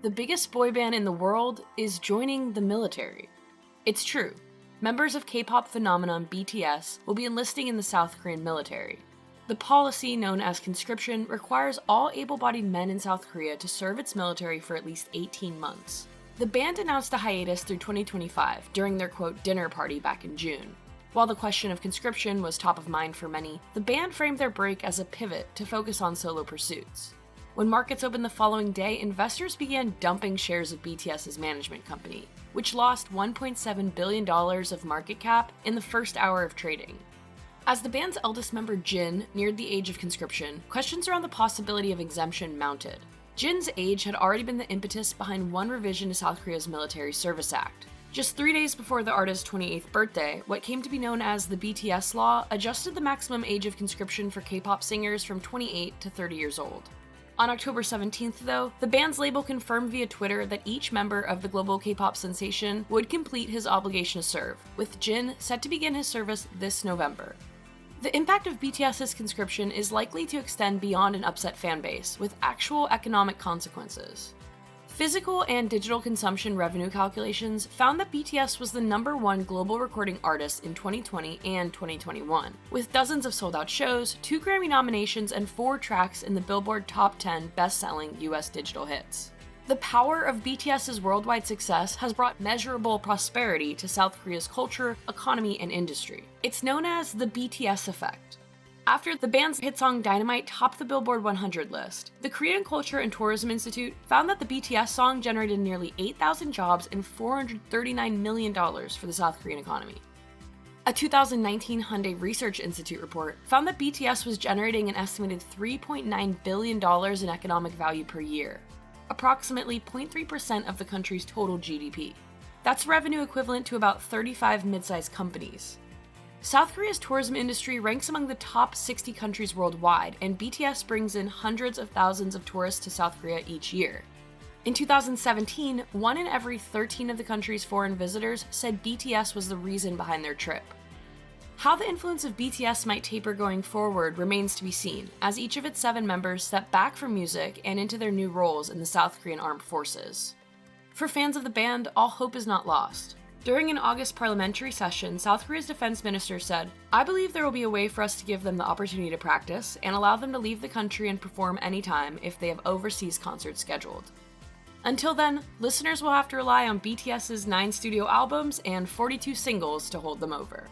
The biggest boy band in the world is joining the military. It's true. Members of K-pop phenomenon BTS will be enlisting in the South Korean military. The policy, known as conscription, requires all able-bodied men in South Korea to serve its military for at least 18 months. The band announced a hiatus through 2025 during their quote dinner party back in June. While the question of conscription was top of mind for many, the band framed their break as a pivot to focus on solo pursuits. When markets opened the following day, investors began dumping shares of BTS's management company, which lost $1.7 billion of market cap in the first hour of trading. As the band's eldest member Jin neared the age of conscription, questions around the possibility of exemption mounted. Jin's age had already been the impetus behind one revision to South Korea's Military Service Act. Just 3 days before the artist's 28th birthday, what came to be known as the BTS law adjusted the maximum age of conscription for K-pop singers from 28 to 30 years old. On October 17th, though, the band's label confirmed via Twitter that each member of the global K-pop sensation would complete his obligation to serve, with Jin set to begin his service this November. The impact of BTS's conscription is likely to extend beyond an upset fanbase, with actual economic consequences. Physical and digital consumption revenue calculations found that BTS was the #1 global recording artist in 2020 and 2021, with dozens of sold-out shows, 2 Grammy nominations, and 4 tracks in the Billboard Top 10 best-selling US digital hits. The power of BTS's worldwide success has brought measurable prosperity to South Korea's culture, economy, and industry. It's known as the BTS effect. After the band's hit song Dynamite topped the Billboard 100 list, the Korean Culture and Tourism Institute found that the BTS song generated nearly 8,000 jobs and $439 million for the South Korean economy. A 2019 Hyundai Research Institute report found that BTS was generating an estimated $3.9 billion in economic value per year, approximately 0.3% of the country's total GDP. That's revenue equivalent to about 35 mid-sized companies. South Korea's tourism industry ranks among the top 60 countries worldwide, and BTS brings in hundreds of thousands of tourists to South Korea each year. In 2017, 1 in every 13 of the country's foreign visitors said BTS was the reason behind their trip. How the influence of BTS might taper going forward remains to be seen, as each of its 7 members step back from music and into their new roles in the South Korean armed forces. For fans of the band, all hope is not lost. During an August parliamentary session, South Korea's defense minister said, "I believe there will be a way for us to give them the opportunity to practice and allow them to leave the country and perform anytime if they have overseas concerts scheduled." Until then, listeners will have to rely on BTS's 9 studio albums and 42 singles to hold them over.